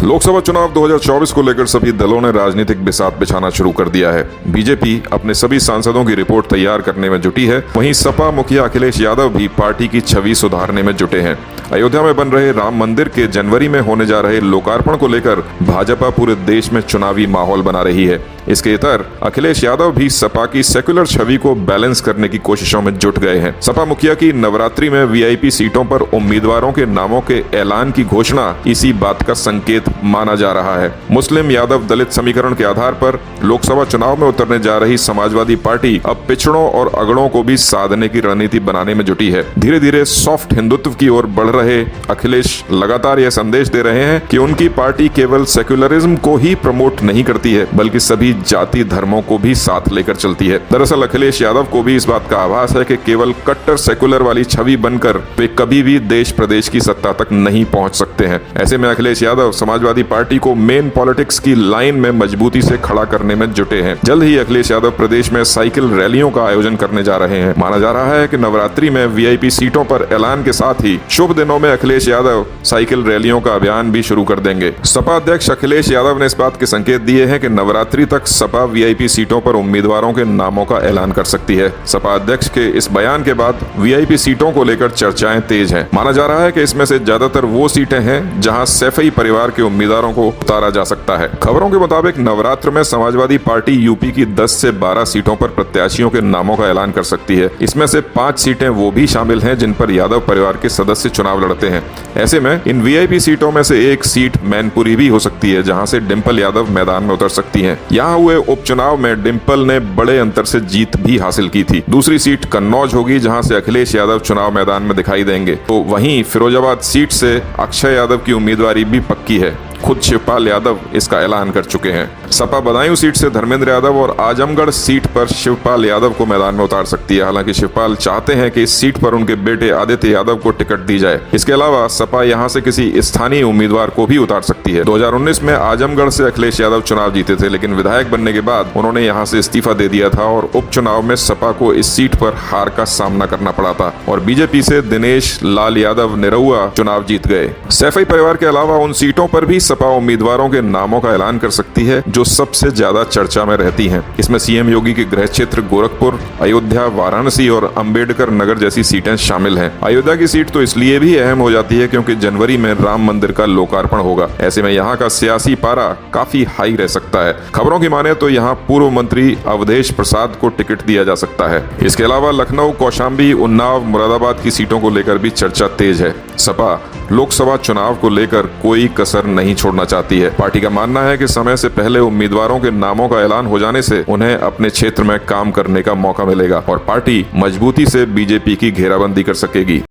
लोकसभा चुनाव 2024 को लेकर सभी दलों ने राजनीतिक बिसात बिछाना शुरू कर दिया है। बीजेपी अपने सभी सांसदों की रिपोर्ट तैयार करने में जुटी है। वहीं सपा मुखिया अखिलेश यादव भी पार्टी की छवि सुधारने में जुटे हैं। अयोध्या में बन रहे राम मंदिर के जनवरी में होने जा रहे लोकार्पण को लेकर भाजपा पूरे देश में चुनावी माहौल बना रही है। इसके इतर अखिलेश यादव भी सपा की सेक्युलर छवि को बैलेंस करने की कोशिशों में जुट गए हैं। सपा मुखिया की नवरात्रि में वीआईपी सीटों पर उम्मीदवारों के नामों के ऐलान की घोषणा इसी बात का संकेत माना जा रहा है। मुस्लिम यादव दलित समीकरण के आधार पर लोकसभा चुनाव में उतरने जा रही समाजवादी पार्टी अब पिछड़ों और अगड़ों को भी साधने की रणनीति बनाने में जुटी है। धीरे धीरे सॉफ्ट हिंदुत्व की ओर बढ़ रहे अखिलेश लगातार यह संदेश दे रहे हैं कि उनकी पार्टी केवल सेक्युलरिज्म को ही प्रमोट नहीं करती है, बल्कि सभी जाति धर्मों को भी साथ लेकर चलती है। दरअसल अखिलेश यादव को भी इस बात का आभास है कि केवल कट्टर सेक्युलर वाली छवि बनकर वे कभी भी देश प्रदेश की सत्ता तक नहीं पहुंच सकते हैं। ऐसे में अखिलेश यादव समाजवादी पार्टी को मेन पॉलिटिक्स की लाइन में मजबूती से खड़ा करने में जुटे हैं। जल्द ही अखिलेश यादव प्रदेश में साइकिल रैलियों का आयोजन करने जा रहे हैं। माना जा रहा है कि नवरात्रि में वीआईपी सीटों पर ऐलान के साथ ही शुभ दिनों में अखिलेश यादव साइकिल रैलियों का अभियान भी शुरू कर देंगे। सपा अध्यक्ष अखिलेश यादव ने इस बात के संकेत दिए हैं कि नवरात्रि तक सपा वीआईपी सीटों पर उम्मीदवारों के नामों का ऐलान कर सकती है। सपा अध्यक्ष के इस बयान के बाद वीआईपी सीटों को लेकर चर्चाएं तेज हैं। माना जा रहा है कि इसमें से ज्यादातर वो सीटें हैं जहां सैफई परिवार के उम्मीदवारों को उतारा जा सकता है। खबरों के मुताबिक नवरात्र में समाजवादी पार्टी यूपी की 10 से 12 सीटों पर प्रत्याशियों के नामों का ऐलान कर सकती है। इसमें से 5 सीटें वो भी शामिल हैं जिन पर यादव परिवार के सदस्य चुनाव लड़ते हैं। ऐसे में इन वीआईपी सीटों में से एक सीट मैनपुरी भी हो सकती है, जहां से डिंपल यादव मैदान में उतर सकती हैं। यहां हुए उपचुनाव में डिंपल ने बड़े अंतर से जीत भी हासिल की थी। दूसरी सीट कन्नौज होगी, जहां से अखिलेश यादव चुनाव मैदान में दिखाई देंगे। तो वहीं फिरोजाबाद सीट से अक्षय यादव की उम्मीदवारी भी पक्की है। खुद शिवपाल यादव इसका ऐलान कर चुके हैं। सपा बदायूं सीट से धर्मेंद्र यादव और आजमगढ़ सीट पर शिवपाल यादव को मैदान में उतार सकती है। हालांकि शिवपाल चाहते हैं कि इस सीट पर उनके बेटे आदित्य यादव को टिकट दी जाए। इसके अलावा सपा यहां से किसी स्थानीय उम्मीदवार को भी उतार सकती है। 2019 में आजमगढ़ से अखिलेश यादव चुनाव जीते थे, लेकिन विधायक बनने के बाद उन्होंने यहां से इस्तीफा दे दिया था और उपचुनाव में सपा को इस सीट पर हार का सामना करना पड़ा था और बीजेपी से दिनेश लाल यादव निरहुआ चुनाव जीत गए। सैफई परिवार के अलावा उन सीटों पर भी सपा उम्मीदवारों के नामों का ऐलान कर सकती है जो सबसे ज्यादा चर्चा में रहती हैं। इसमें सीएम योगी के गृह क्षेत्र गोरखपुर, अयोध्या, वाराणसी और अंबेडकर नगर जैसी सीटें शामिल हैं। अयोध्या की सीट तो इसलिए भी अहम हो जाती है क्योंकि जनवरी में राम मंदिर का लोकार्पण होगा। ऐसे में यहाँ का सियासी पारा काफी हाई रह सकता है। खबरों की माने तो यहाँ पूर्व मंत्री अवधेश प्रसाद को टिकट दिया जा सकता है। इसके अलावा लखनऊ, कौशाम्बी, उन्नाव, मुरादाबाद की सीटों को लेकर भी चर्चा तेज है। सपा लोकसभा चुनाव को लेकर कोई कसर नहीं छोड़ना चाहती है। पार्टी का मानना है कि समय से पहले उम्मीदवारों के नामों का ऐलान हो जाने से उन्हें अपने क्षेत्र में काम करने का मौका मिलेगा और पार्टी मजबूती से बीजेपी की घेराबंदी कर सकेगी।